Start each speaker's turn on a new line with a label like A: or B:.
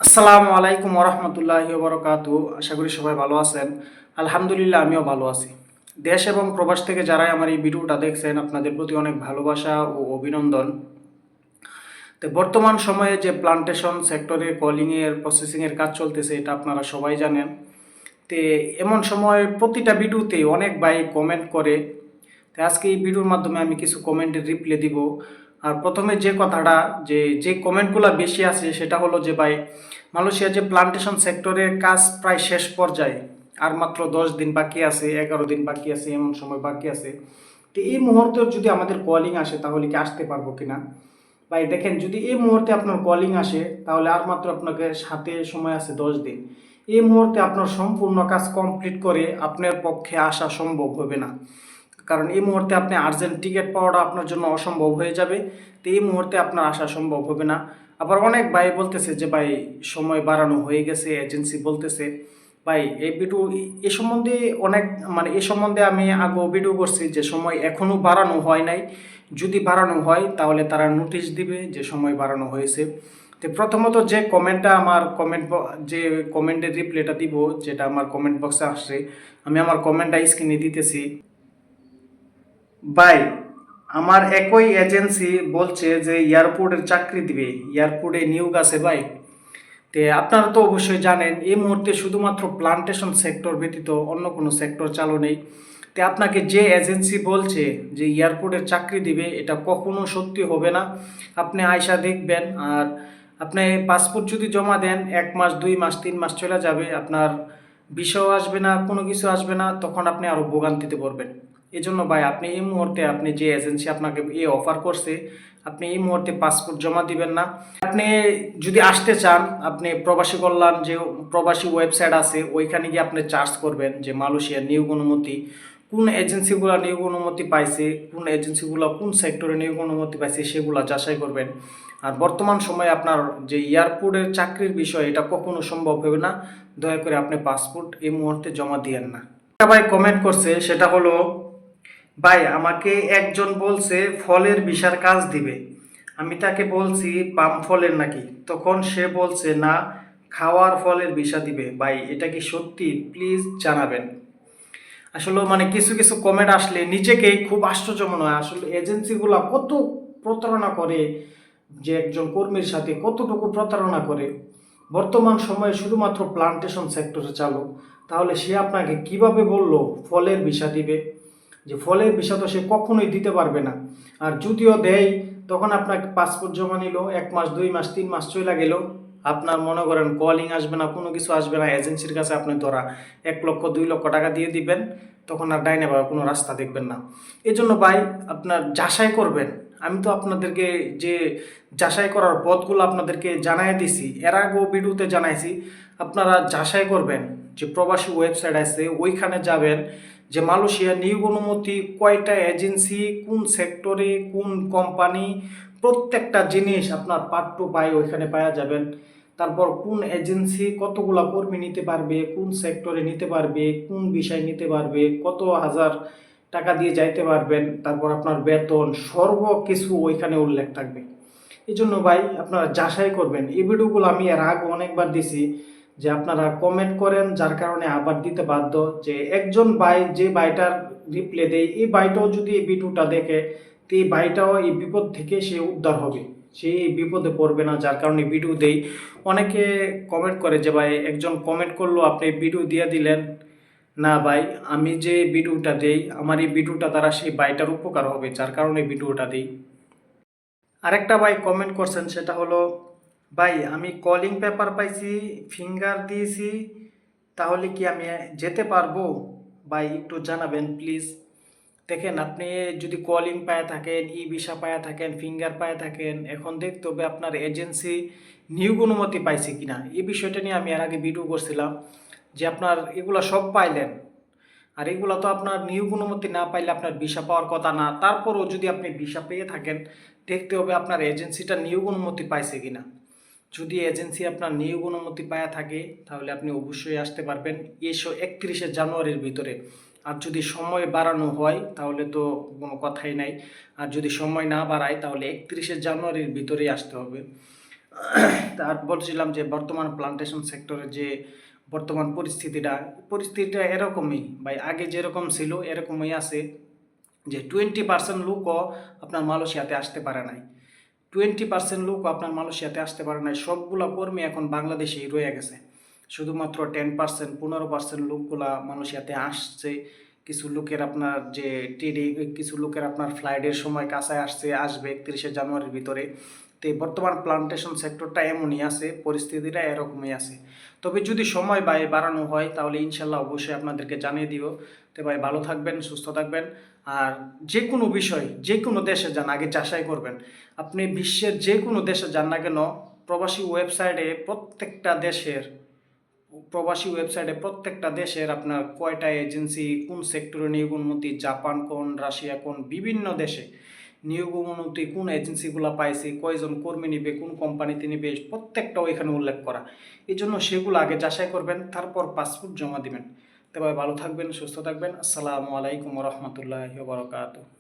A: আসসালামু আলাইকুম ওরহমতুল্লাহি ওবরাকাতু। আশা করি সবাই ভালো আছেন। আলহামদুলিল্লাহ, আমিও ভালো আছি। দেশ এবং প্রবাস থেকে যারাই আমার এই ভিডিওটা দেখছেন, আপনাদের প্রতি অনেক ভালোবাসা ও অভিনন্দন। তো বর্তমান সময়ে যে প্লান্টেশন সেক্টরে কলিংয়ের প্রসেসিংয়ের কাজ চলতেছে, এটা আপনারা সবাই জানেন। তে এমন সময় প্রতিটা ভিডিওতে অনেক ভাই কমেন্ট করে। তো আজকে এই ভিডিওর মাধ্যমে আমি কিছু কমেন্টের রিপ্লাই দিব। আর প্রথমে যে কথাটা, যে কমেন্টগুলো বেশি আছে সেটা হলো যে ভাই, মালয়েশিয়া যে প্লান্টেশন সেক্টরের কাজ প্রায় শেষ পর্যায়ে, আর মাত্র 10 দিন বাকি আছে, 11 দিন বাকি আছে, এমন সময় বাকি আছে। তো এই মুহূর্তে যদি আমাদের কলিং আসে তাহলে কি আসতে পারবো কিনা? ভাই দেখেন, যদি এই মুহূর্তে আপনার কলিং আসে তাহলে আর মাত্র আপনাকে সাথে সময় আছে 10 দিন। এই মুহূর্তে আপনার সম্পূর্ণ কাজ কমপ্লিট করে আপনার পক্ষে আসা সম্ভব হবে না, কারণ এই মুহূর্তে আপনি আর্জেন্ট টিকিট পাওয়াটা আপনার জন্য অসম্ভব হয়ে যাবে। তো এই মুহূর্তে আপনার আসা সম্ভব হবে না। আবার অনেক ভাই বলতেছে যে ভাই সময় বাড়ানো হয়ে গেছে, এজেন্সি বলতেছে। ভাই এই ভিডিও এ সম্বন্ধে অনেক, মানে এ সম্বন্ধে আমি আগেও ভিডিও করছি যে সময় এখনও বাড়ানো হয় নাই। যদি বাড়ানো হয় তাহলে তারা নোটিশ দিবে যে সময় বাড়ানো হয়েছে। তো প্রথমত যে কমেন্টটা আমার যে কমেন্টের রিপ্লাইটা দিব, যেটা আমার কমেন্ট বক্সে আসছে, আমি আমার কমেন্টটা স্ক্রিনে দিতেছি। ভাই, আমার একই এজেন্সি বলছে যে এয়ারপোর্টের চাকরি দিবে, এয়ারপোর্টে নিয়োগ আছে ভাই। তে আপনারা তো অবশ্যই জানেন এই মুহূর্তে শুধুমাত্র প্লান্টেশন সেক্টর ব্যতীত অন্য কোনো সেক্টর চালু নেই। তে আপনাকে যে এজেন্সি বলছে যে এয়ারপোর্টের চাকরি দিবে, এটা কখনো সত্যি হবে না। আপনি আয়সা দেখবেন, আর আপনি পাসপোর্ট যদি জমা দেন 1 মাস 2 মাস 3 মাস চলে যাবে, আপনার ভিসাও আসবে না, কোনো কিছু আসবে না, তখন আপনি আরও ভোগান্তিতে পড়বেন। এই জন্য ভাই, আপনি এই মুহূর্তে আপনি যে এজেন্সি আপনাকে এই অফার করছে, আপনি এই মুহূর্তে পাসপোর্ট জমা দিবেন না। আপনি যদি আসতে চান, আপনি প্রবাসী কল্যাণ যে প্রবাসী ওয়েবসাইট আছে ওইখানে গিয়ে আপনি চার্জ করবেন যে মালয়েশিয়ার নিয়োগ অনুমতি, কোন এজেন্সিগুলো নিয়োগ অনুমতি পাইছে, কোন এজেন্সিগুলো কোন সেক্টরে নিয়োগ অনুমতি পাইছে, সেগুলো যাচাই করবেন। আর বর্তমান সময়ে আপনার যে এয়ারপোর্টের চাকরির বিষয়, এটা কখনো সম্ভব হবে না। দয়া করে আপনি পাসপোর্ট এই মুহূর্তে জমা দিয়েন না। একটা ভাই কমেন্ট করছে, সেটা হলো, ভাই আমাকে একজন বলছে ফলের ভিসার কাজ দিবে। আমি তাকে বলছি পাম ফলের নাকি, তখন সে বলছে না, খাওয়ার ফলের ভিসা দিবে। ভাই এটা কি সত্যি? প্লিজ জানাবেন। আসলে মানে কিছু কিছু কমেন্ট আসলে নিজেকেই খুব আশ্চর্য মনে হয়। আসলে এজেন্সিগুলো কত প্রতারণা করে, যে একজন কর্মীর সাথে কতটুকু প্রতারণা করে। বর্তমান সময়ে শুধুমাত্র প্লান্টেশন সেক্টরে চালু, তাহলে সে আপনাকে কিভাবে বলল ফলের ভিসা দিবে? যে ফলের ভিসা তো সে কখনোই দিতে পারবে না। আর যদিও দেয়, তখন আপনাকে পাসপোর্ট জমা নিল, 1 মাস 2 মাস 3 মাস চলে গেল, আপনার মনে করেন কলিং আসবে না, কোনো কিছু আসবে না, এজেন্সির কাছে আপনি ধরা 1 লক্ষ 2 লক্ষ টাকা দিয়ে দিবেন, তখন আর ডাইনে পাওয়ার কোনো রাস্তা দেখবেন না। এই জন্য ভাই, আপনার যাচাই করবেন। আমি তো আপনাদেরকে যে যাচাই করার পথগুলো আপনাদেরকে জানাই দিছি, এর আগেও ভিডিওতে জানাইছি। আপনারা যাচাই করবেন, যে প্রবাসী ওয়েবসাইট আছে ওইখানে যাবেন, যে মালয়েশিয়া নিয়োগ অনুমতি কয়টা এজেন্সি, কোন সেক্টরে, কোন কোম্পানি, প্রত্যেকটা জিনিস আপনার পার্ট টু পাই ওইখানে পাওয়া যাবেন। তারপর কোন এজেন্সি কতগুলা কর্মী নিতে পারবে, কোন সেক্টরে নিতে পারবে, কোন বিষয় নিতে পারবে, কত হাজার টাকা দিয়ে যাইতে পারবেন, তারপর আপনার বেতন, সর্বকিছু ওইখানে উল্লেখ থাকবে। এই জন্য ভাই, আপনারা যাচাই করবেন। এই ভিডিওগুলো আমি এর আগে অনেকবার দিছি, যে আপনারা কমেন্ট করেন, যার কারণে আবার দিতে বাধ্য। যে একজন ভাই, যে ভাইটার রিপ্লাই দেয়, এই ভাইটাও যদি এই ভিডিওটা দেখে, তো এই ভাইটাও এই বিপদ থেকে সে উদ্ধার হবে, সে এই বিপদে পড়বে না, যার কারণে ভিডিও দেই। অনেকে কমেন্ট করে যে ভাই একজন কমেন্ট করলো আপনি ভিডিও দিয়ে দিলেন। না ভাই, আমি যে ভিডিওটা দেই, আমার এই ভিডিওটা দ্বারা সেই ভাইটার উপকার হবে, যার কারণে ভিডিওটা দিই। আরেকটা ভাই কমেন্ট করছেন, সেটা হলো, ভাই আমি কলিং পেপার পাইছি, ফিঙ্গার দিয়েছি, তাহলে কি আমি যেতে পারবো? ভাই একটু জানাবেন প্লিজ। দেখেন, আপনি যদি কলিং পায়ে থাকেন, ই ভিসা পায়ে থাকেন, ফিঙ্গার পায়ে থাকেন, এখন দেখতে হবে আপনার এজেন্সি নিয়োগ অনুমতি পাইছে কিনা। এই বিষয়টা নিয়ে আমি এর আগে ভিডিও করছিলাম, যে আপনার এগুলো সব পাইলেন, আর এগুলো তো আপনার নিয়োগ অনুমতি না পাইলে আপনার ভিসা পাওয়ার কথা না। তারপরও যদি আপনি ভিসা পেয়ে থাকেন, দেখতে হবে আপনার এজেন্সিটা নিয়োগ অনুমতি পাইছে কিনা। যদি এজেন্সি আপনার নিয়োগ অনুমতি পাওয়া থাকে, তাহলে আপনি অবশ্যই আসতে পারবেন 31শে জানুয়ারির ভিতরে। আর যদি সময় বাড়ানো হয় তাহলে তো কোনো কথাই নাই। আর যদি সময় না বাড়ায় তাহলে 31শে জানুয়ারির ভিতরেই আসতে হবে। তার বলছিলাম যে বর্তমান প্লান্টেশন সেক্টরের যে বর্তমান পরিস্থিতিটা এরকমই ভাই, আগে যেরকম ছিল এরকমই আছে, যে 20% লোকও আপনার মালয়েশিয়াতে আসতে পারে নাই। 20% লোক আপনার মালয়েশিয়াতে আসতে পারে নাই, সবগুলা কর্মী এখন বাংলাদেশেই রয়ে গেছে। শুধুমাত্র 10%, 15% লোকগুলা মালয়েশিয়াতে আসছে। কিছু লোকের আপনার যে টিডি, কিছু লোকের আপনার ফ্লাইটের সময় কাছায় আসবে 31শে জানুয়ারির ভিতরে। তো এই বর্তমান প্লান্টেশন সেক্টরটা এমনই আছে, পরিস্থিতিটা এরকমই আছে। তবে যদি সময় বাড়ানো হয় তাহলে ইনশাল্লাহ অবশ্যই আপনাদেরকে জানিয়ে দিব। তো ভাই ভালো থাকবেন, সুস্থ থাকবেন। আর যে কোনো বিষয়, যে কোনো দেশে যান আগে যাচাই করবেন। আপনি বিশ্বের যে কোনো দেশে যান না কেন, প্রবাসী ওয়েবসাইটে প্রত্যেকটা দেশের প্রত্যেকটা দেশের আপনার কয়টা এজেন্সি, কোন সেক্টরে নিয়োগ অনুমতি, জাপান কোন, রাশিয়া কোন, বিভিন্ন দেশে নিয়োগ অনুমতি কোন এজেন্সিগুলো পাইছে, কয়জন কর্মী নিবে, কোন কোম্পানিতে নিবে, প্রত্যেকটা ওইখানে উল্লেখ করা। এই জন্য সেগুলো আগে যাচাই করবেন, তারপর পাসপোর্ট জমা দিবেন। তবে ভালো থাকবেন, সুস্থ থাকবেন। আসসালামু আলাইকুম রহমতুল্লাহি ওয়া বারাকাতুহু।